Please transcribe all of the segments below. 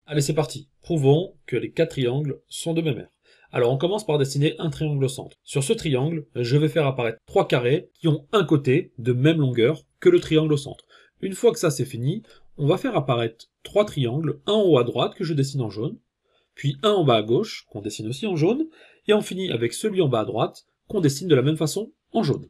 Allez, c'est parti. Prouvons que les 4 triangles sont de même aire. Alors, on commence par dessiner un triangle au centre. Sur ce triangle, je vais faire apparaître 3 carrés qui ont un côté de même longueur que le triangle au centre. Une fois que ça c'est fini, on va faire apparaître 3 triangles, un en haut à droite que je dessine en jaune, puis un en bas à gauche qu'on dessine aussi en jaune, et on finit avec celui en bas à droite qu'on dessine de la même façon en jaune.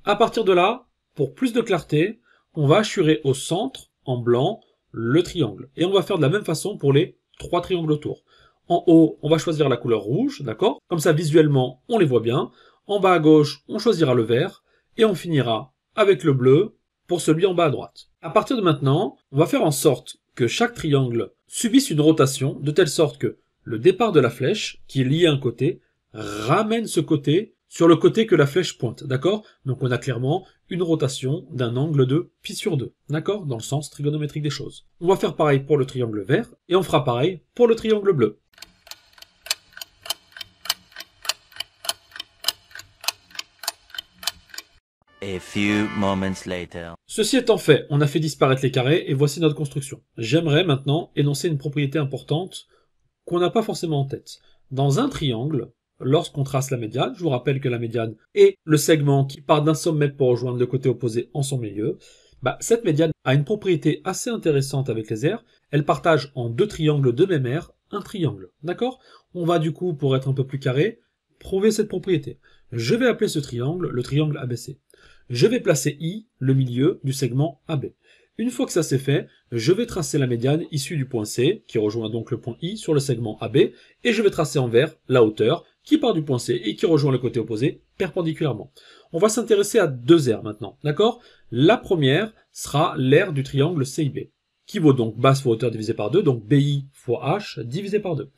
À partir de là, pour plus de clarté, on va hachurer au centre, en blanc, le triangle. Et on va faire de la même façon pour les 3 triangles autour. En haut, on va choisir la couleur rouge, d'accord? Comme ça, visuellement, on les voit bien. En bas à gauche, on choisira le vert. Et on finira avec le bleu pour celui en bas à droite. À partir de maintenant, on va faire en sorte que chaque triangle subisse une rotation, de telle sorte que le départ de la flèche, qui est lié à un côté, ramène ce côté sur le côté que la flèche pointe, d'accord? Donc on a clairement une rotation d'un angle de pi sur 2, d'accord? Dans le sens trigonométrique des choses. On va faire pareil pour le triangle vert, et on fera pareil pour le triangle bleu. A few moments later. Ceci étant fait, on a fait disparaître les carrés, et voici notre construction. J'aimerais maintenant énoncer une propriété importante qu'on n'a pas forcément en tête. Dans un triangle, lorsqu'on trace la médiane, je vous rappelle que la médiane est le segment qui part d'un sommet pour rejoindre le côté opposé en son milieu, cette médiane a une propriété assez intéressante avec les aires, elle partage en 2 triangles de même aire un triangle, d'accord? On va du coup, pour être un peu plus carré, prouver cette propriété. Je vais appeler ce triangle le triangle ABC. Je vais placer I, le milieu du segment AB. Une fois que ça c'est fait, je vais tracer la médiane issue du point C, qui rejoint donc le point I sur le segment AB, et je vais tracer en vert la hauteur, qui part du point C et qui rejoint le côté opposé perpendiculairement. On va s'intéresser à 2 aires maintenant, d'accord? La première sera l'aire du triangle CIB, qui vaut donc base fois hauteur divisé par 2, donc BI fois H divisé par 2.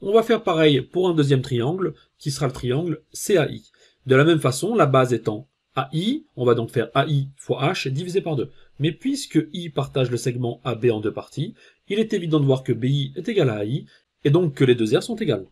On va faire pareil pour un deuxième triangle, qui sera le triangle CAI. De la même façon, la base étant AI, on va donc faire AI fois H divisé par 2. Mais puisque I partage le segment AB en 2 parties, il est évident de voir que BI est égal à AI, et donc que les 2 aires sont égales.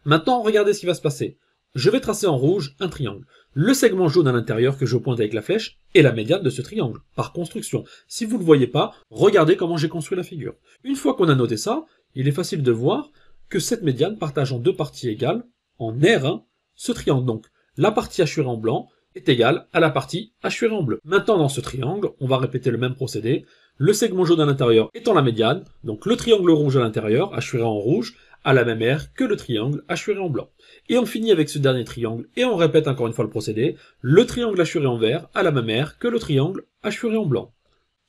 Maintenant, regardez ce qui va se passer. Je vais tracer en rouge un triangle. Le segment jaune à l'intérieur que je pointe avec la flèche est la médiane de ce triangle, par construction. Si vous ne le voyez pas, regardez comment j'ai construit la figure. Une fois qu'on a noté ça, il est facile de voir que cette médiane partage en 2 parties égales, en R1, ce triangle. Donc, la partie hachurée en blanc est égale à la partie hachurée en bleu. Maintenant, dans ce triangle, on va répéter le même procédé. Le segment jaune à l'intérieur étant la médiane, donc le triangle rouge à l'intérieur, hachuré en rouge, a la même aire que le triangle hachuré en blanc. Et on finit avec ce dernier triangle, et on répète encore une fois le procédé. Le triangle hachuré en vert a la même aire que le triangle hachuré en blanc.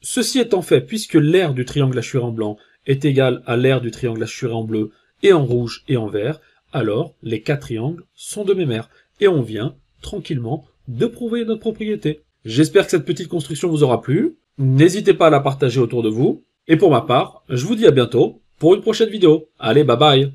Ceci étant fait, puisque l'aire du triangle hachuré en blanc est égale à l'aire du triangle hachuré en bleu, et en rouge et en vert, alors les 4 triangles sont de même aire. Et on vient, tranquillement, de prouver notre propriété. J'espère que cette petite construction vous aura plu. N'hésitez pas à la partager autour de vous. Et pour ma part, je vous dis à bientôt pour une prochaine vidéo. Allez, bye bye!